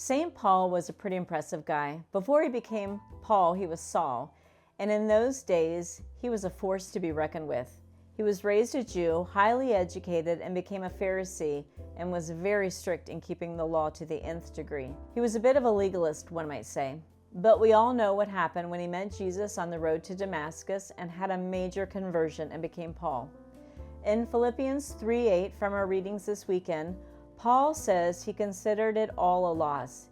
St. Paul was a pretty impressive guy. Before he became Paul, he was Saul, and in those days, he was a force to be reckoned with. He was raised a Jew, highly educated, and became a Pharisee, and was very strict in keeping the law to the nth degree. He was a bit of a legalist, one might say. But we all know what happened when he met Jesus on the road to Damascus and had a major conversion and became Paul. In Philippians 3:8 from our readings this weekend, Paul says he considered it all a loss.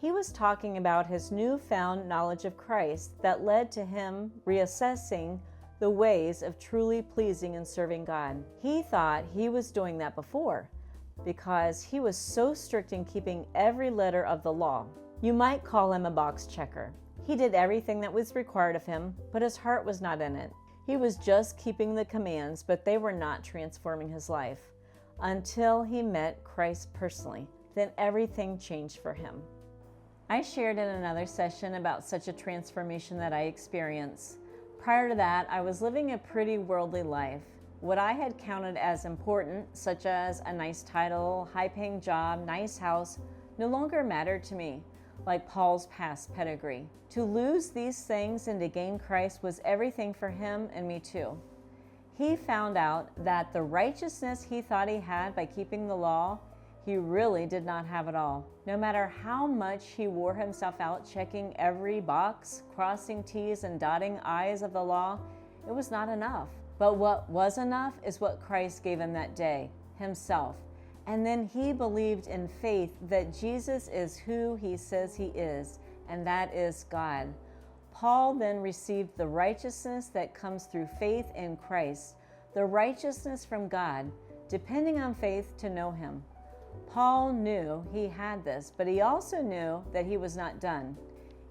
He was talking about his newfound knowledge of Christ that led to him reassessing the ways of truly pleasing and serving God. He thought he was doing that before because he was so strict in keeping every letter of the law. You might call him a box checker. He did everything that was required of him, but his heart was not in it. He was just keeping the commands, but they were not transforming his life. Until he met Christ personally, then everything changed for him. I shared in another session about such a transformation that I experienced. Prior to that, I was living a pretty worldly life. What I had counted as important, such as a nice title, high-paying job, nice house, no longer mattered to me, like Paul's past pedigree. To lose these things and to gain Christ was everything for him and me too. He found out that the righteousness he thought he had by keeping the law, he really did not have it all. No matter how much he wore himself out checking every box, crossing T's and dotting I's of the law, it was not enough. But what was enough is what Christ gave him that day, himself. And then he believed in faith that Jesus is who he says he is, and that is God. Paul then received the righteousness that comes through faith in Christ, the righteousness from God, depending on faith to know him. Paul knew he had this, but he also knew that he was not done.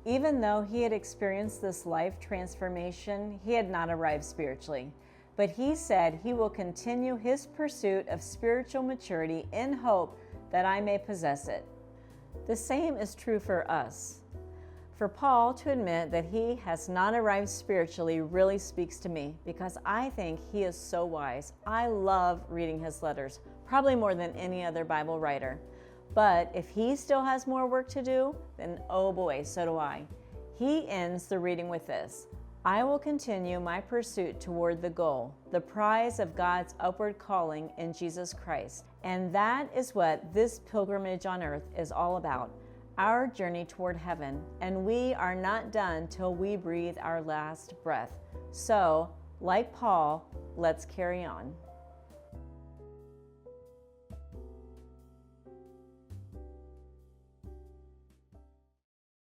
Even though he had experienced this life transformation, he had not arrived spiritually. But he said he will continue his pursuit of spiritual maturity in hope that I may possess it. The same is true for us. For Paul to admit that he has not arrived spiritually really speaks to me because I think he is so wise. I love reading his letters, probably more than any other Bible writer. But if he still has more work to do, then oh boy, so do I. He ends the reading with this: I will continue my pursuit toward the goal, the prize of God's upward calling in Jesus Christ. And that is what this pilgrimage on earth is all about, our journey toward heaven. And we are not done till we breathe our last breath. So, like Paul, let's carry on.